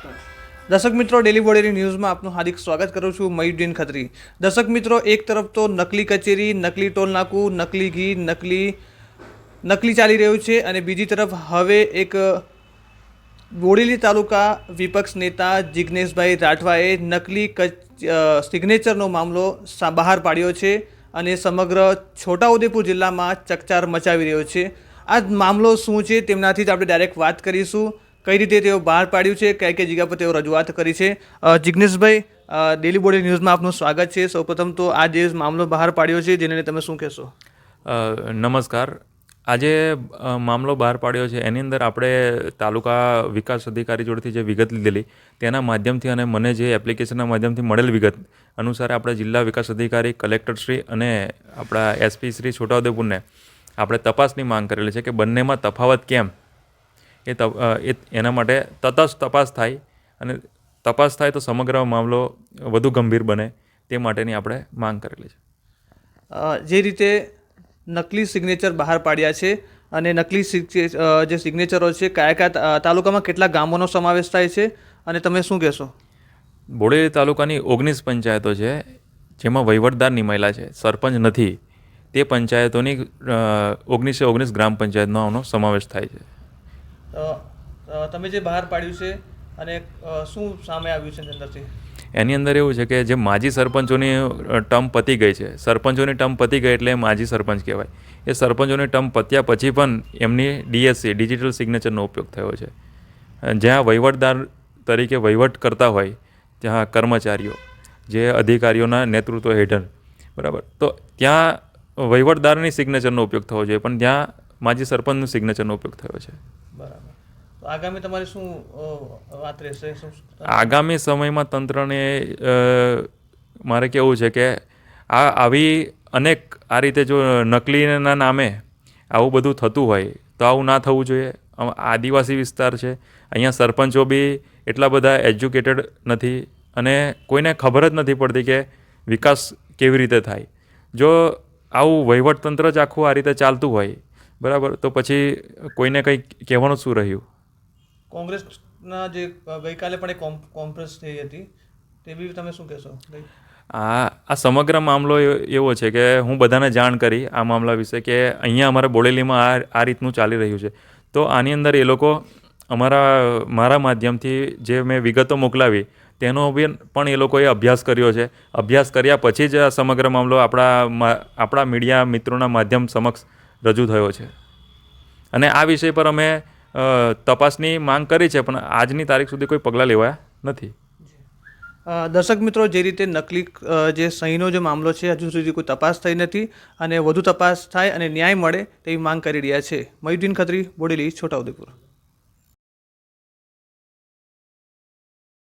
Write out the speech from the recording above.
દર્શક મિત્રો, ડેલી બોડેલી ન્યૂઝમાં આપનું હાર્દિક સ્વાગત કરું છું. મયુદ્દીન ખત્રી. દર્શક મિત્રો, એક તરફ તો નકલી કચેરી, નકલી ટોલ નાકું, નકલી ઘી, નકલી ચાલી રહ્યું છે, અને બીજી તરફ હવે એક બોડેલી તાલુકા વિપક્ષ નેતા જિગ્નેશભાઈ રાઠવાએ નકલી સિગ્નેચરનો મામલો બહાર પાડ્યો છે અને સમગ્ર છોટાઉદેપુર જિલ્લામાં ચકચાર મચાવી રહ્યો છે. આ મામલો શું છે તેમનાથી જ આપણે ડાયરેક્ટ વાત કરીશું. કઈ રીતે તેઓ બહાર પાડ્યું છે, કઈ કઈ જગ્યા પર તેઓ રજૂઆત કરી છે. જિગ્નેશભાઈ, ડેલી બોડી ન્યૂઝમાં આપનું સ્વાગત છે. સૌપ્રથમ તો આ જે મામલો બહાર પાડ્યો છે જેને તમે શું કહેશો? નમસ્કાર. આજે મામલો બહાર પાડ્યો છે એની અંદર આપણે તાલુકા વિકાસ અધિકારી જોડેથી જે વિગત લીધેલી તેના માધ્યમથી અને મને જે એપ્લિકેશનના માધ્યમથી મળેલ વિગત અનુસાર આપણે જિલ્લા વિકાસ અધિકારી, કલેક્ટરશ્રી અને આપણા એસપી શ્રી છોટાઉદેપુરને આપણે તપાસની માંગ કરેલી છે કે બંનેમાં તફાવત કેમ, એના માટે તટસ્થ તપાસ થાય અને તપાસ થાય તો સમગ્ર મામલો વધુ ગંભીર બને તે માટેની આપણે માંગ કરેલી છે. જે રીતે નકલી સિગ્નેચર બહાર પાડ્યા છે અને નકલી જે સિગ્નેચરો છે કયા કયા તાલુકામાં કેટલા ગામોનો સમાવેશ થાય છે અને તમે શું કહેશો? બોડેલી તાલુકાની 19 પંચાયતો છે જેમાં વહીવટદાર નિમાયેલા છે, સરપંચ નથી. તે પંચાયતોની 19 ગ્રામ પંચાયતનો સમાવેશ થાય છે. તમે જે બહાર પાડ્યું છે અને શું સામે આવ્યું છે અંદરથી? એની અંદર એવું છે કે જે માજી સરપંચોની ટર્મ પતી ગઈ છે, સરપંચોની ટર્મ પતી ગઈ એટલે માજી સરપંચ કહેવાય. એ સરપંચોની ટર્મ પત્યા પછી પણ એમની ડીએસસી ડિજિટલ સિગ્નેચરનો ઉપયોગ થયો છે. જ્યાં વહીવટદાર તરીકે વહીવટ કરતા હોય ત્યાં કર્મચારીઓ જે અધિકારીઓના નેતૃત્વ હેઠળ, બરાબર, તો ત્યાં વહીવટદારની સિગ્નેચરનો ઉપયોગ થવો જોઈએ, પણ ત્યાં માજી સરપંચનું સિગ્નેચરનો ઉપયોગ થયો છે. બરાબર. આગામી તમારી શું વાત રહેશે? આગામી સમયમાં તંત્રને મારે કહેવું છે કે આવી અનેક આ રીતે જો નકલીના નામે આવું બધું થતું હોય તો આવું ના થવું જોઈએ. આદિવાસી વિસ્તાર છે, અહીંયા સરપંચો બી એટલા બધા એજ્યુકેટેડ નથી અને કોઈને ખબર જ નથી પડતી કે વિકાસ કેવી રીતે થાય. જો આવું વહીવટતંત્ર જ આખું આ રીતે ચાલતું હોય, બરાબર, તો પછી કોઈને કંઈ કહેવાનું શું રહ્યું? કોંગ્રેસના જે ગઈકાલે પણ એક કોન્ફરન્સ થઈ હતી તે બી તમે શું કહેશો? આ સમગ્ર મામલો એવો છે કે હું બધાને જાણ કરી આ મામલા વિશે કે અહીંયા અમારા બોડેલીમાં આ રીતનું ચાલી રહ્યું છે. તો આની અંદર એ લોકો મારા માધ્યમથી જે મેં વિગતો મોકલાવી તેનો પણ એ લોકોએ અભ્યાસ કર્યો છે. અભ્યાસ કર્યા પછી જ આ સમગ્ર મામલો આપણા મીડિયા મિત્રોના માધ્યમ સમક્ષ રજૂ થયો છે અને આ વિષય પર અમે તપાસની માંગ કરી છે, પણ આજની તારીખ સુધી કોઈ પગલાં લેવાયા નથી. દર્શક મિત્રો, જે રીતે નકલી જે સહીનો જે મામલો છે હજુ સુધી કોઈ તપાસ થઈ નથી અને વધુ તપાસ થાય અને ન્યાય મળે તેવી માંગ કરી રહ્યા છે. મયુદ્દીન ખત્રી, બોડેલી, છોટાઉદેપુર.